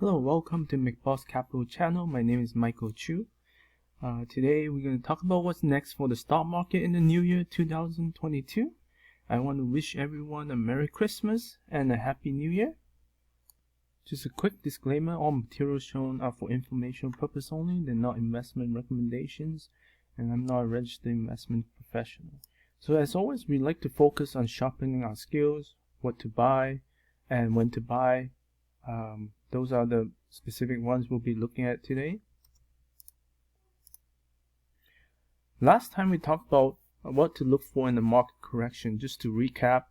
Hello, welcome to McBoss Capital channel. My name is Michael Chu. Today we're going to talk about what's next for the stock market in the new year 2022. I want to wish everyone a Merry Christmas and a Happy New Year. Just a quick disclaimer, all materials shown are for informational purpose only. They're not investment recommendations, and I'm not a registered investment professional. So as always, we like to focus on sharpening our skills, what to buy and when to buy. Those are the specific ones we'll be looking at today. Last time we talked about what to look for in the market correction. Just to recap,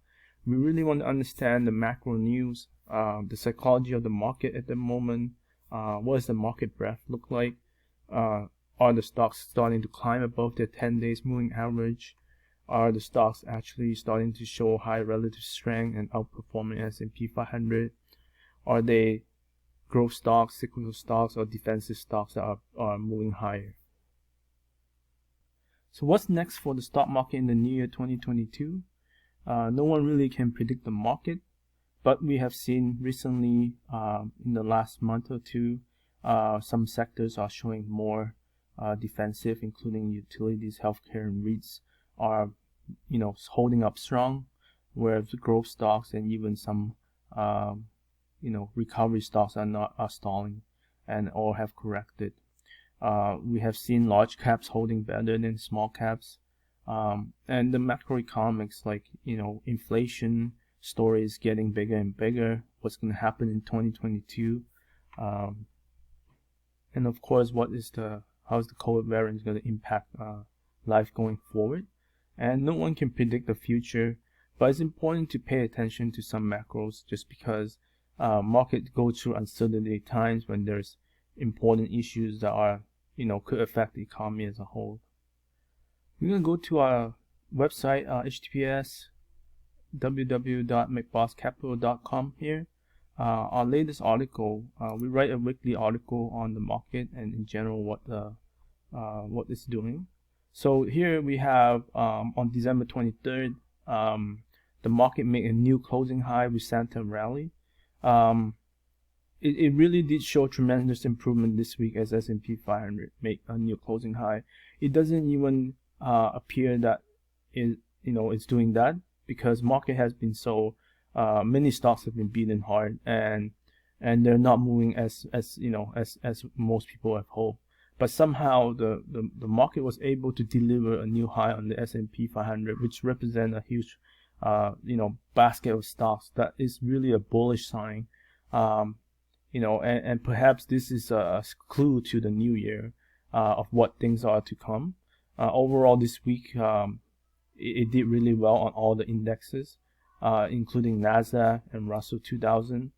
we really want to understand the macro news, the psychology of the market at the moment. What does the market breadth look like? Are the stocks starting to climb above their 10 days moving average? Are the stocks actually starting to show high relative strength and outperforming S&P 500? Are they growth stocks, cyclical stocks, or defensive stocks that are moving higher? So what's next for the stock market in the new year 2022? No one really can predict the market, but we have seen recently in the last month or two, some sectors are showing more defensive, including utilities, healthcare, and REITs are holding up strong, whereas the growth stocks and even some recovery stocks are stalling and or have corrected. We have seen large caps holding better than small caps, and the macroeconomics, like inflation story is getting bigger and bigger. What's going to happen in 2022, and of course, how is the COVID variant going to impact life going forward? And no one can predict the future, but it's important to pay attention to some macros, just because market goes through uncertainty times when there's important issues that are could affect the economy as a whole. We're going to go to our website, https www.mcbosscapital.com here. Our latest article, we write a weekly article on the market and in general what it's doing. So here we have on December 23rd, the market made a new closing high with Santa rally. It really did show tremendous improvement this week as S&P 500 made a new closing high. It doesn't even appear that it's doing that, because market has been so many stocks have been beaten hard, and they're not moving as most people have hoped. But somehow the market was able to deliver a new high on the S&P 500, which represent a huge basket of stocks. That is really a bullish sign. And perhaps this is a clue to the new year of what things are to come. Overall this week, it did really well on all the indexes, including NASDAQ and Russell 2000.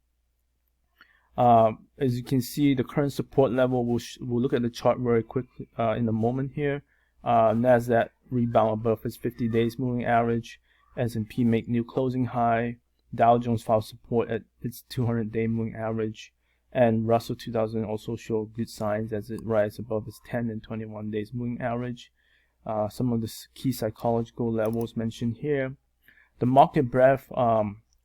As you can see, the current support level, we'll look at the chart very quickly in a moment here. NASDAQ rebound above its 50 days moving average. S&P make new closing high. Dow Jones found support at its 200-day moving average, and Russell 2000 also showed good signs as it rises above its 10 and 21 days moving average. Some of the key psychological levels mentioned here. The market breadth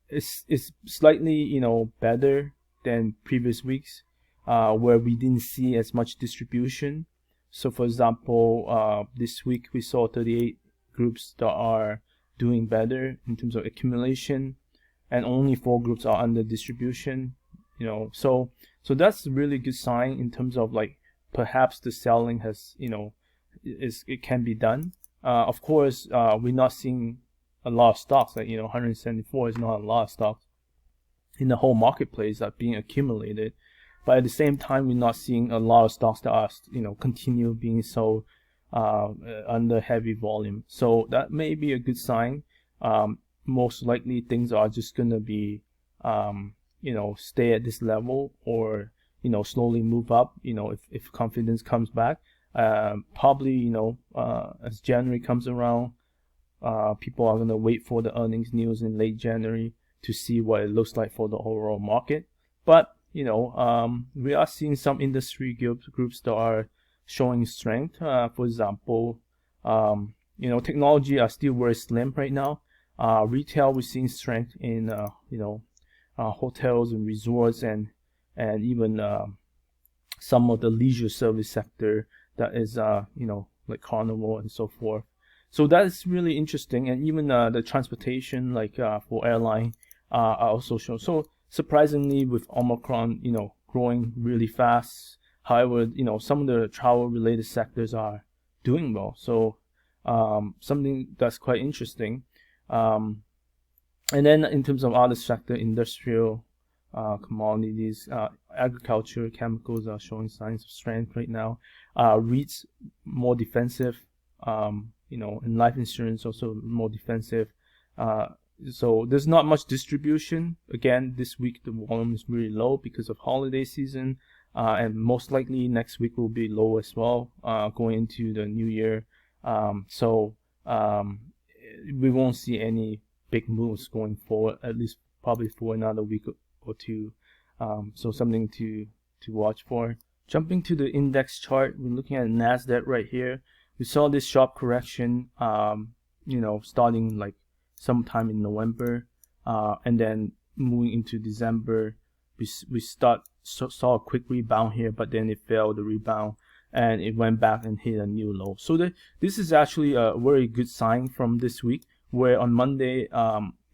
is slightly better than previous weeks, where we didn't see as much distribution. So for example, this week we saw 38 groups that are doing better in terms of accumulation, and only 4 groups are under distribution. So that's a really good sign in terms of perhaps the selling has it can be done. Of course, we're not seeing a lot of stocks, 174 is not a lot of stocks in the whole marketplace that are being accumulated, but at the same time we're not seeing a lot of stocks that are continue being sold under heavy volume. So that may be a good sign. Most likely things are just gonna be stay at this level, or slowly move up if confidence comes back. Probably as January comes around, people are gonna wait for the earnings news in late January to see what it looks like for the overall market. But we are seeing some industry groups that are showing strength. For example, technology are still very slim right now. Retail, we're seeing strength in hotels and resorts and and even some of the leisure service sector that is like Carnival and so forth. So that is really interesting, and even the transportation, like for airline, are also shown. So surprisingly, with Omicron, growing really fast. However, some of the travel-related sectors are doing well. So something that's quite interesting. And then in terms of other sector, industrial, commodities, agriculture, chemicals are showing signs of strength right now. REITs more defensive, and life insurance also more defensive. So there's not much distribution. Again, this week the volume is really low because of holiday season, and most likely next week will be low as well, going into the new year. So we won't see any big moves going forward, at least probably for another week or two. So something to watch for. Jumping to the index chart, we're looking at NASDAQ right here. We saw this sharp correction, starting like sometime in November, and then moving into December. We saw a quick rebound here, but then it failed the rebound and it went back and hit a new low. So this is actually a very good sign from this week, where on Monday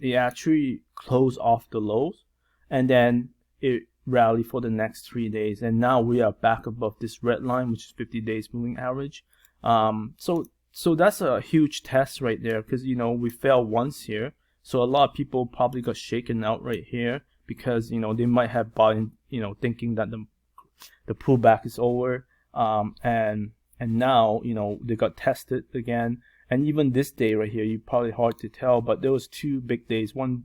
it actually closed off the lows, and then it rallied for the next 3 days, and now we are back above this red line, which is 50 days moving average. So that's a huge test right there, because we fell once here, so a lot of people probably got shaken out right here, because they might have bought in, thinking that the pullback is over, and now they got tested again. And even this day right here, you probably hard to tell, but there was 2 big days. One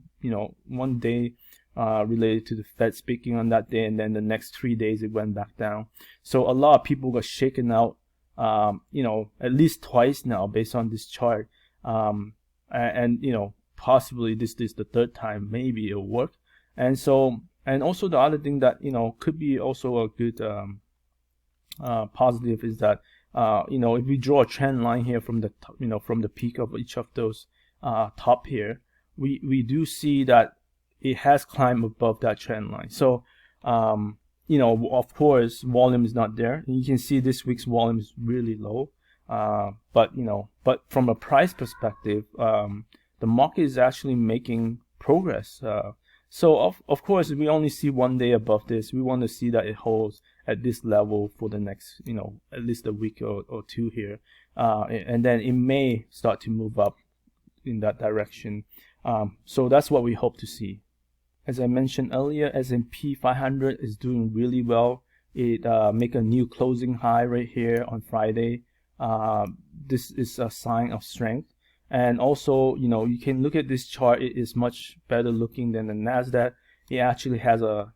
day related to the Fed speaking on that day, and then the next 3 days it went back down. So a lot of people got shaken out, at least twice now based on this chart, and possibly this is the 3rd time. Maybe it'll work. And so, and also the other thing that could be also a good positive is that if we draw a trend line here from the from the peak of each of those top here, we do see that it has climbed above that trend line. So of course volume is not there, and you can see this week's volume is really low, but from a price perspective, the market is actually making progress. So of course we only see 1 day above this. We want to see that it holds at this level for the next at least a week or 2 here, and then it may start to move up in that direction. So that's what we hope to see. As I mentioned earlier, S&P 500 is doing really well. It make a new closing high right here on Friday. This is a sign of strength. And also, you can look at this chart. It is much better looking than the NASDAQ. It actually has a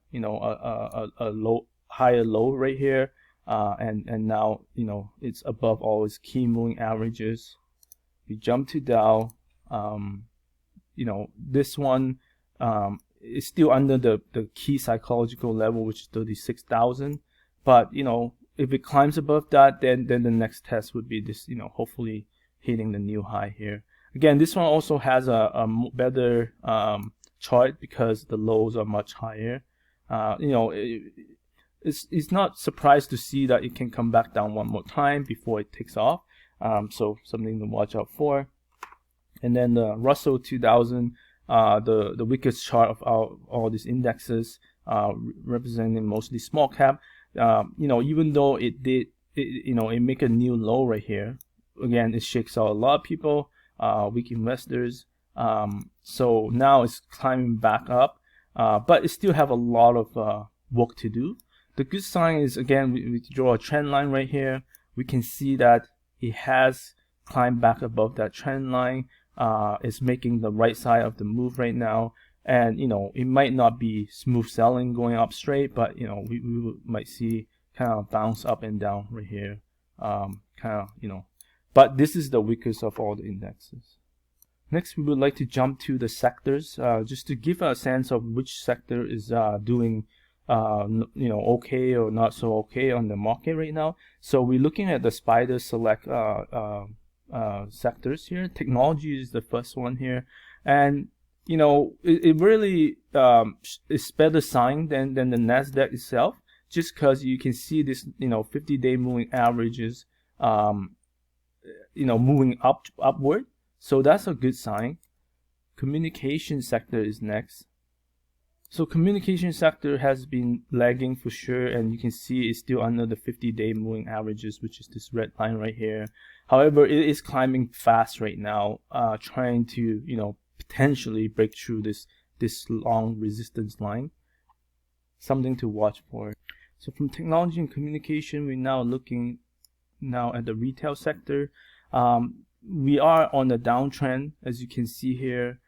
higher low right here, and now it's above all its key moving averages. We jump to Dow. This one is still under the key psychological level, which is 36,000. But if it climbs above that, then the next test would be this. Hopefully hitting the new high here. Again, this one also has a better chart because the lows are much higher. It's not surprised to see that it can come back down one more time before it takes off. So something to watch out for. And then the Russell 2000, the weakest chart of all these indexes, representing mostly small cap. Even though it did, it make a new low right here. Again, it shakes out a lot of people, weak investors. So now it's climbing back up, but it still have a lot of work to do. The good sign is, again, we draw a trend line right here. We can see that it has climbed back above that trend line. It's making the right side of the move right now, and it might not be smooth selling going up straight, but we might see kind of bounce up and down right here, but this is the weakest of all the indexes. Next, we would like to jump to the sectors, just to give a sense of which sector is doing okay or not so okay on the market right now. So we're looking at the SPDR Select sectors here. Technology is the first one here, and you know, it really is better sign than the Nasdaq itself, just because you can see this, you know, 50-day moving averages, you know, moving upward. So that's a good sign. Communication sector is next. So communication sector has been lagging for sure, and you can see it's still under the 50-day moving averages, which is this red line right here. However, it is climbing fast right now, trying to, you know, potentially break through this long resistance line. Something to watch for. So from technology and communication, we're now looking at the retail sector. We are on the downtrend, as you can see here.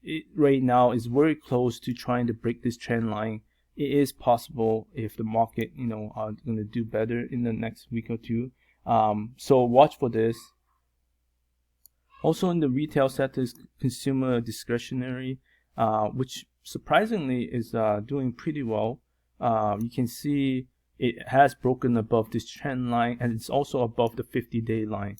It right now is very close to trying to break this trend line. It is possible if the market, you know, are going to do better in the next week or two. So watch for this. Also in the retail sector is consumer discretionary, which surprisingly is doing pretty well. You can see it has broken above this trend line, and it's also above the 50-day line.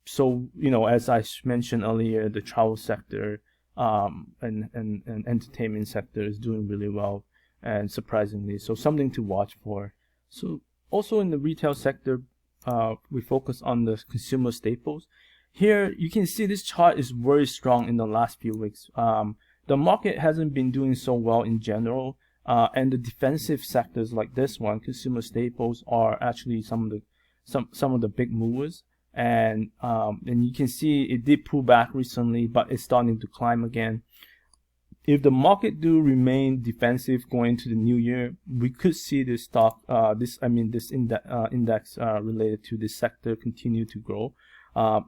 So, you know, as I mentioned earlier, the travel sector and entertainment sector is doing really well, and surprisingly, so something to watch for. So also in the retail sector, we focus on the consumer staples. Here you can see this chart is very strong in the last few weeks. The market hasn't been doing so well in general, and the defensive sectors like this one, consumer staples, are actually some of the big movers. And you can see it did pull back recently, but it's starting to climb again. If the market do remain defensive going into the new year, we could see this stock, this index related to this sector continue to grow.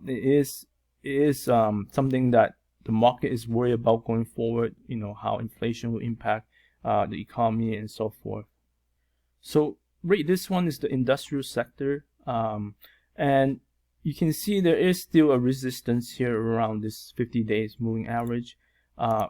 It is something that the market is worried about going forward. You know, how inflation will impact the economy and so forth. So right, this one is the industrial sector, and you can see there is still a resistance here around this 50 days moving average.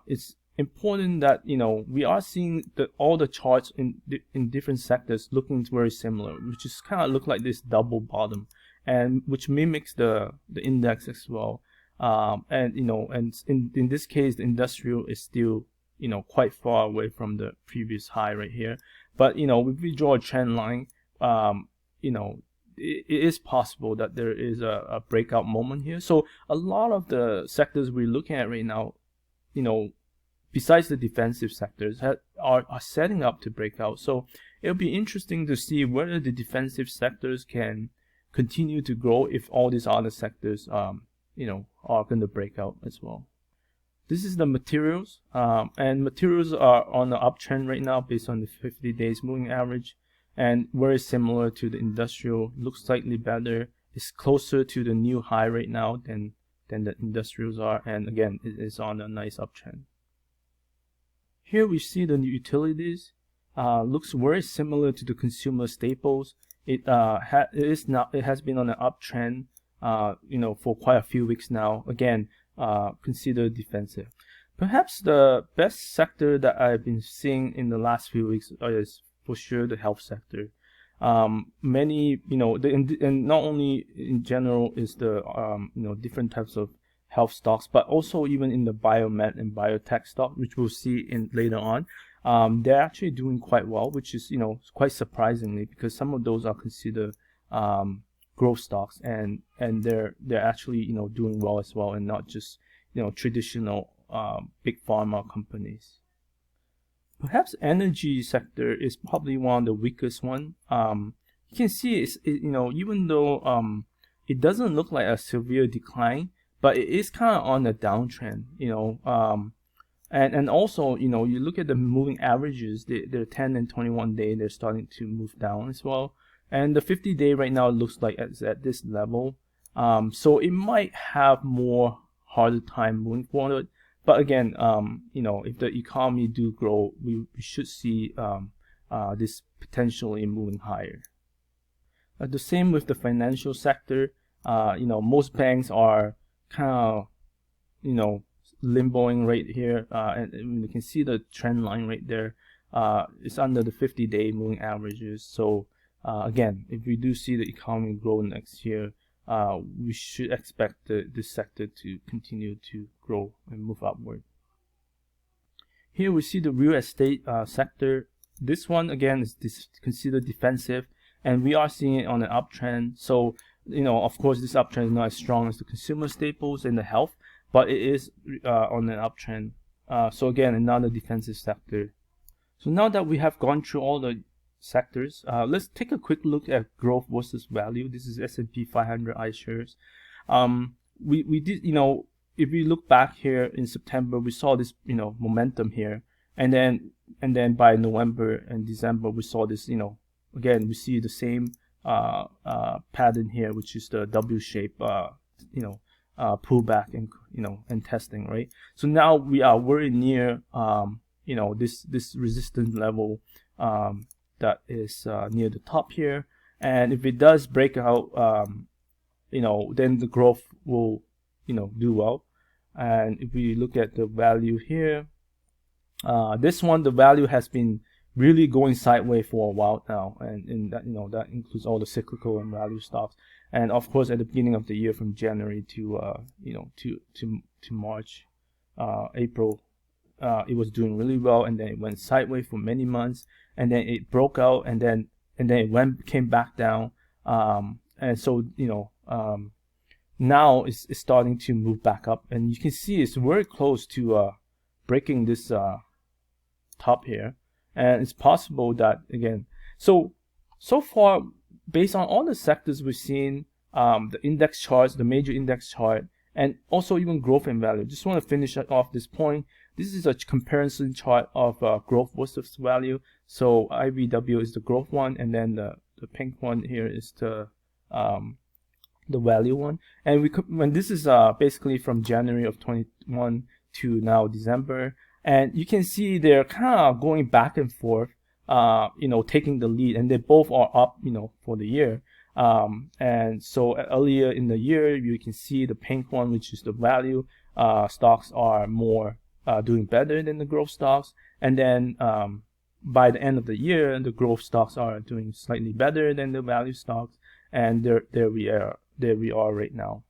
It's important that, you know, we are seeing all the charts in different sectors looking very similar, which is kind of look like this double bottom, and which mimics the index as well. And you know, and in this case, the industrial is still, you know, quite far away from the previous high right here. But you know, if we draw a trend line, you know, it is possible that there is a breakout moment here. So a lot of the sectors we're looking at right now, you know, besides the defensive sectors, are setting up to break out. So it'll be interesting to see whether the defensive sectors can continue to grow if all these other sectors, you know, are going to break out as well. This is the materials, and materials are on the uptrend right now based on the 50 days moving average. And very similar to the industrial, looks slightly better. It's closer to the new high right now than the industrials are, and again, it is on a nice uptrend. Here we see the utilities. Looks very similar to the consumer staples. It has been on an uptrend, you know, for quite a few weeks now. Again, considered defensive. Perhaps the best sector that I've been seeing in the last few weeks is for sure the health sector. Many, you know, and not only in general is the you know, different types of health stocks, but also even in the biomed and biotech stock, which we'll see in later on, they're actually doing quite well, which is, you know, quite surprisingly, because some of those are considered growth stocks, and they're actually, you know, doing well as well, and not just, you know, traditional big pharma companies. Perhaps energy sector is probably one of the weakest one. You can see you know, even though it doesn't look like a severe decline, but it is kind of on a downtrend, you know. And also, you know, you look at the moving averages, they're 10 and 21 day, they're starting to move down as well. And the 50 day right now looks like it's at this level. So it might have more harder time moving forward. But again, you know, if the economy do grow, we should see this potentially moving higher. The same with the financial sector. You know, most banks are kind of, you know, limboing right here, and you can see the trend line right there. It's under the 50-day moving averages. So again, if we do see the economy grow next year, we should expect this sector to continue to grow and move upward. Here we see the real estate sector. This one again is considered defensive, and we are seeing it on an uptrend. So, of course, this uptrend is not as strong as the consumer staples and the health, but it is on an uptrend. So again, another defensive sector. So now that we have gone through all the sectors, let's take a quick look at growth versus value. This is S&P 500 iShares. We did, if we look back here in September, we saw this, momentum here, and then by November and December, we saw this, again, we see the same pattern here, which is the W shape, pullback and testing, right? So now we are very near, this resistance level that is near the top here, and if it does break out, then the growth will, do well. And if we look at the value here, this one, the value has been really going sideways for a while now, and that, that includes all the cyclical and value stocks. And of course, at the beginning of the year, from January to to March, April, it was doing really well, and then it went sideways for many months, and then it broke out, and then it came back down, and so now it's starting to move back up, and you can see it's very close to breaking this top here, and it's possible that again. So far, based on all the sectors we've seen, the index charts, the major index chart, and also even growth and value. Just want to finish off this point. This is a comparison chart of growth versus value. So IVW is the growth one, and then the pink one here is the value one. And when this is basically from January of 21 to now December, and you can see they're kind of going back and forth, taking the lead, and they both are up, for the year. And so earlier in the year, you can see the pink one, which is the value stocks, are more doing better than the growth stocks, and then by the end of the year, the growth stocks are doing slightly better than the value stocks, and there we are right now.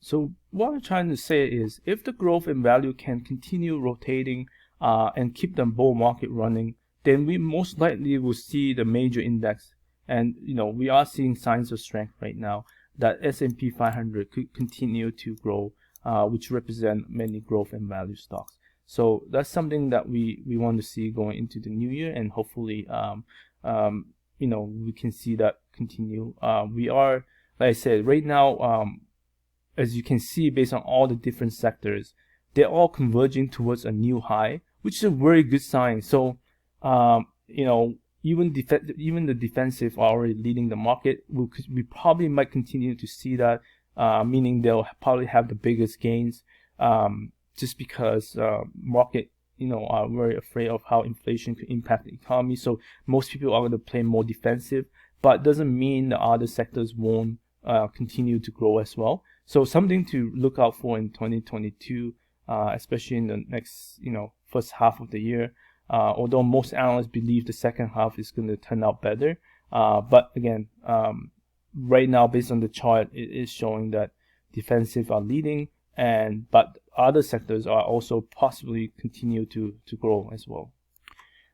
So what I'm trying to say is, if the growth and value can continue rotating and keep the bull market running, then we most likely will see the major index, and we are seeing signs of strength right now, that S&P 500 could continue to grow, which represent many growth and value stocks. So that's something that we want to see going into the new year, and hopefully we can see that continue. We are, like I said, right now, as you can see, based on all the different sectors, they're all converging towards a new high, which is a very good sign. So even the defensive are already leading the market. We probably might continue to see that, meaning they'll probably have the biggest gains, just because market are very afraid of how inflation could impact the economy. So most people are going to play more defensive, but doesn't mean the other sectors won't continue to grow as well. So something to look out for in 2022, especially in the next first half of the year. Although most analysts believe the second half is going to turn out better, but again, right now, based on the chart, it is showing that defensive are leading, but other sectors are also possibly continue to grow as well.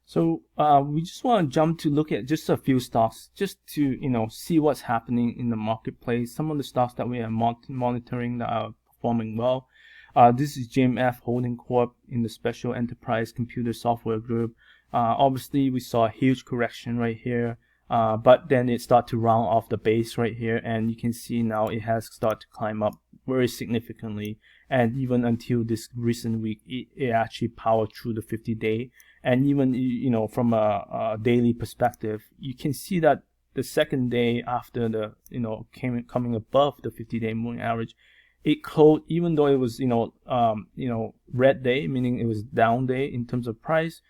So we just want to jump to look at just a few stocks, just to see what's happening in the marketplace. Some of the stocks that we are monitoring that are performing well. This is JAMF Holding Corp in the Special Enterprise Computer Software Group. Obviously, we saw a huge correction right here, but then it started to round off the base right here, and you can see now it has started to climb up very significantly. And even until this recent week, it actually powered through the 50-day. And even from a daily perspective, you can see that the second day after the coming above the 50-day moving average, it closed, even though it was red day, meaning it was down day in terms of price,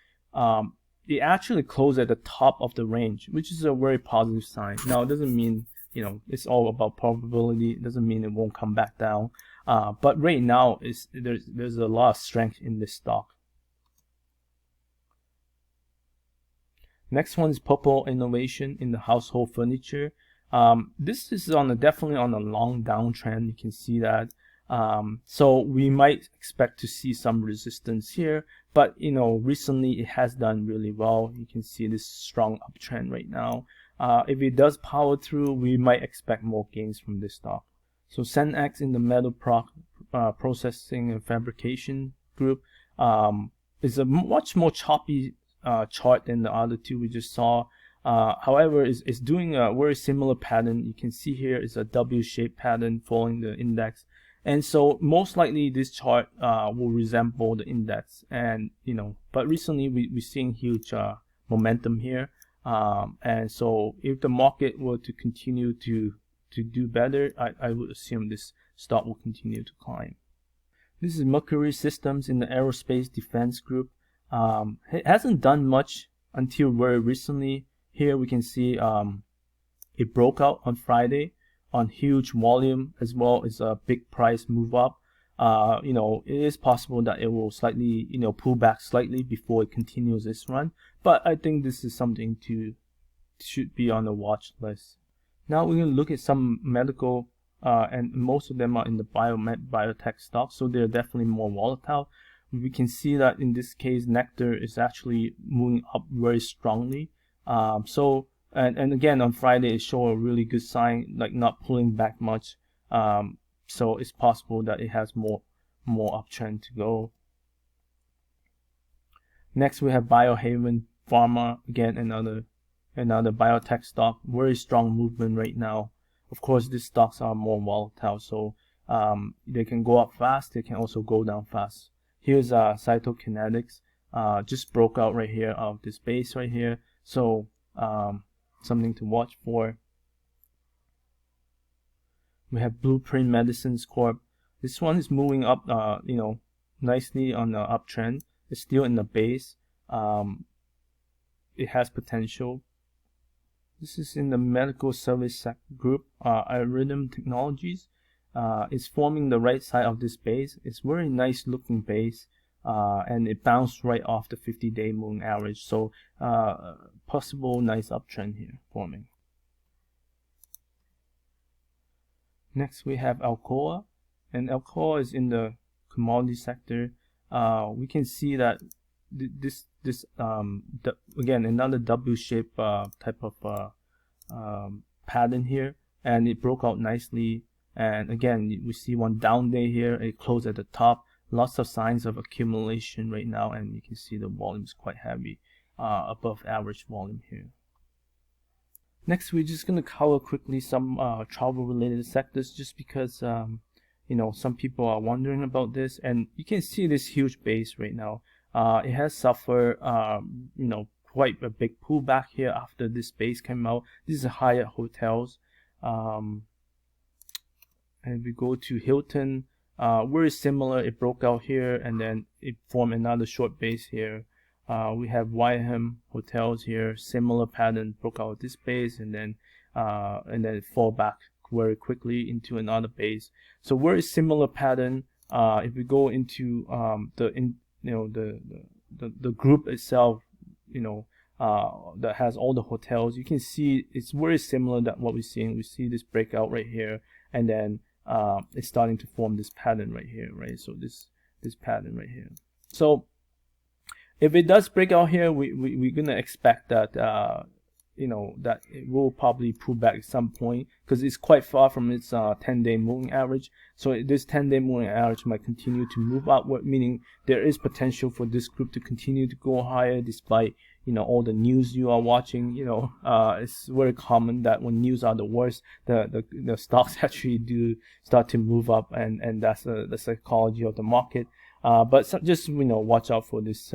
it actually closed at the top of the range, which is a very positive sign. Now, it doesn't mean it's all about probability. It doesn't mean it won't come back down, but right now there's a lot of strength in this stock. Next one is Purple Innovation in the household furniture. This is definitely on a long downtrend. You can see that. So we might expect to see some resistance here, but recently it has done really well. You can see this strong uptrend right now. If it does power through, we might expect more gains from this stock. So CENX in the metal processing and fabrication group is a much more choppy chart than the other two we just saw. However, it's doing a very similar pattern. You can see here is a W-shaped pattern following the index, and so most likely this chart will resemble the index. And but recently we're seeing huge momentum here, and so if the market were to continue to do better, I would assume this stock will continue to climb. This is MRCY Systems in the aerospace defense group. It hasn't done much until very recently. Here we can see it broke out on Friday on huge volume as well as a big price move up. It is possible that it will slightly pull back slightly before it continues its run, but I think this is something should be on the watch list. Now we're going to look at some medical, and most of them are in the biotech stocks, so they're definitely more volatile. We can see that in this case, Nectar is actually moving up very strongly. And again on Friday it showed a really good sign, like not pulling back much. So it's possible that it has more uptrend to go. Next we have Biohaven Pharma, again another biotech stock, very strong movement right now. Of course these stocks are more volatile, so they can go up fast, they can also go down fast. Here's Cytokinetics, just broke out right here of this base right here, so something to watch for. We have Blueprint Medicines Corp. This one is moving up nicely on the uptrend. It's still in the base. It has potential. This is in the medical service group. IRTC Technologies is forming the right side of this base. It's very nice looking base, and it bounced right off the 50-day moving average, so possible nice uptrend here forming. Next we have Alcoa, and Alcoa is in the commodity sector. We can see that again another W-shaped type of pattern here, and it broke out nicely. And again we see one down day here. It closed at the top. Lots of signs of accumulation right now, and you can see the volume is quite heavy, above average volume here. Next we're just going to cover quickly some travel related sectors, just because some people are wondering about this. And you can see this huge base right now. It has suffered quite a big pullback here after this base came out. This is Hyatt Hotels, and we go to Hilton. Very similar. It broke out here and then it formed another short base here. We have YM Hotels here, similar pattern, broke out this base and then it fall back very quickly into another base. So very similar pattern. If we go into the group itself, that has all the hotels, you can see it's very similar to what we're seeing. We see this breakout right here, and then it's starting to form this pattern right here, right? So this pattern right here. So if it does break out here, we're gonna expect that that it will probably pull back at some point, because it's quite far from its 10-day moving average. So this 10-day moving average might continue to move upward, meaning there is potential for this group to continue to go higher despite all the news you are watching. It's very common that when news are the worst, the stocks actually do start to move up, and that's the psychology of the market. But just watch out for this,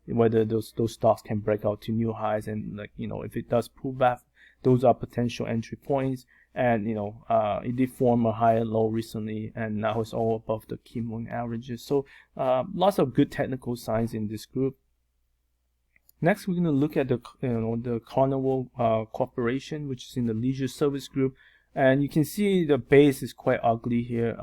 whether those stocks can break out to new highs, and if it does pull back, those are potential entry points. And it did form a higher low recently, and now it's all above the key moving averages. So lots of good technical signs in this group. Next, we're going to look at the Carnival Corporation, which is in the leisure service group. And you can see the base is quite ugly here.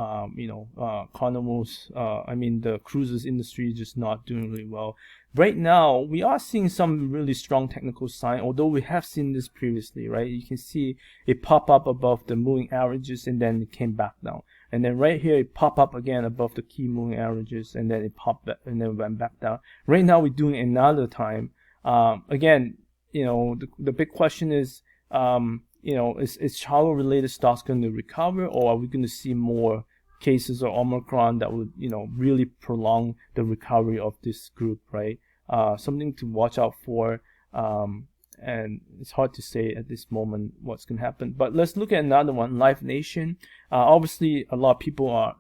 Carnival's, the cruises industry is just not doing really well. Right now, we are seeing some really strong technical sign, although we have seen this previously, right? You can see it pop up above the moving averages and then it came back down. And then right here, it pop up again above the key moving averages and then it popped back and then went back down. Right now, we're doing another time. Again, the big question is, is travel-related stocks going to recover, or are we going to see more cases of Omicron that would, really prolong the recovery of this group, right? Something to watch out for, and it's hard to say at this moment what's going to happen. But let's look at another one, Live Nation. Obviously, a lot of people are,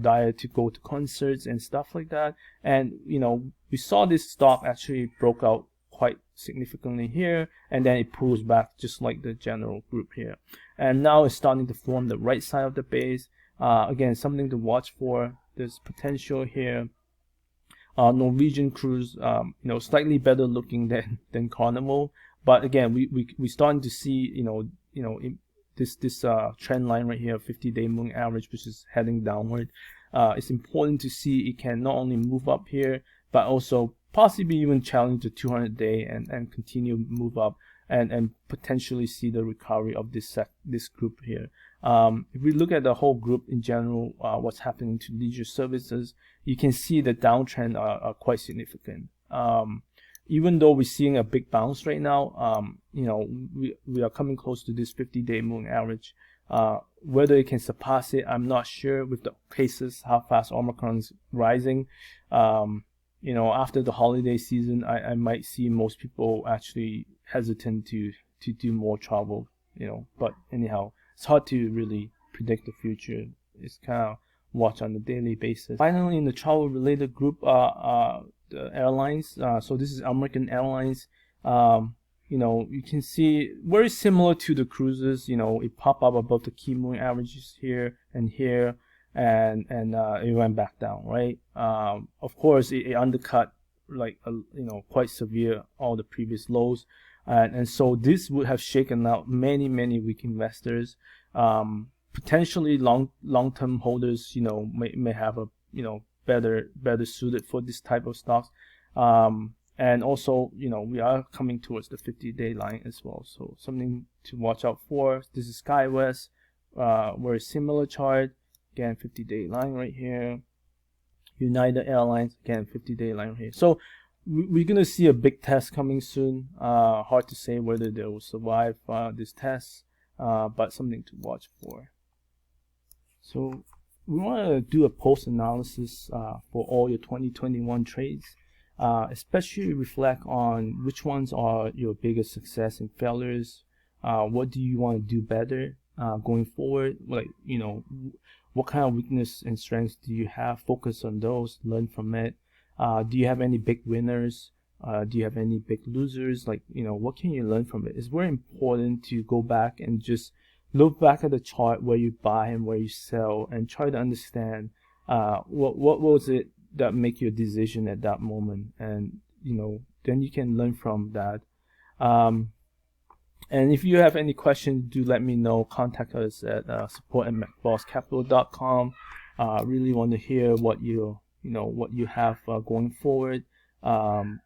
dire to go to concerts and stuff like that, and we saw this stock actually broke out quite significantly here, and then it pulls back just like the general group here, and now it's starting to form the right side of the base. Again, something to watch for. There's potential here. Norwegian cruise, slightly better looking than Carnival, but again, we starting to see this trend line right here, 50-day moving average, which is heading downward. It's important to see it can not only move up here, but also possibly even challenge the 200-day and continue move up and potentially see the recovery of this group here. If we look at the whole group in general, what's happening to leisure services, you can see the downtrend are quite significant. Even though we're seeing a big bounce right now, we are coming close to this 50-day moving average. Whether it can surpass it, I'm not sure with the cases, how fast Omicron's rising. After the holiday season, I might see most people actually hesitant to do more travel, but anyhow, it's hard to really predict the future. It's kind of watch on a daily basis. Finally, in the travel related group, the airlines, so this is American Airlines. You can see very similar to the cruises. It pop up above the key moving averages here and here, and it went back down, right? Of course, it undercut quite severe all the previous lows, and so this would have shaken out many weak investors. Potentially long-term holders, may have a better suited for this type of stocks. And also, we are coming towards the 50-day line as well, so something to watch out for. This is SkyWest, very similar chart. Again, 50-day line right here. United Airlines, again, 50-day line right here. So we're going to see a big test coming soon. Hard to say whether they will survive this test, but something to watch for. So we want to do a post-analysis for all your 2021 trades, especially reflect on which ones are your biggest success and failures. What do you want to do better going forward? What kind of weakness and strengths do you have? Focus on those, learn from it. Do you have any big winners? Do you have any big losers? What can you learn from it? It's very important to go back and just look back at the chart where you buy and where you sell, and try to understand what was it that make your decision at that moment, and then you can learn from that. And if you have any questions, do let me know. Contact us at support@macbosscapital.com. Really want to hear what you have going forward. And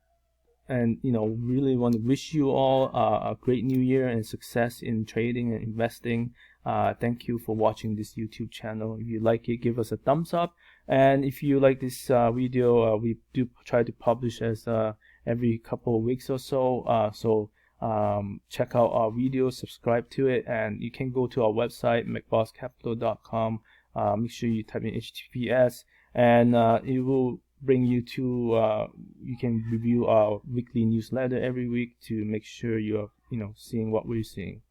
really want to wish you all a great new year and success in trading and investing. Thank you for watching this YouTube channel. If you like it, give us a thumbs up. And if you like this video, we do try to publish as every couple of weeks or so. Check out our videos, subscribe to it, and you can go to our website, macbosscapital.com. Make sure you type in HTTPS, and it will bring you to you can review our weekly newsletter every week to make sure you're seeing what we're seeing.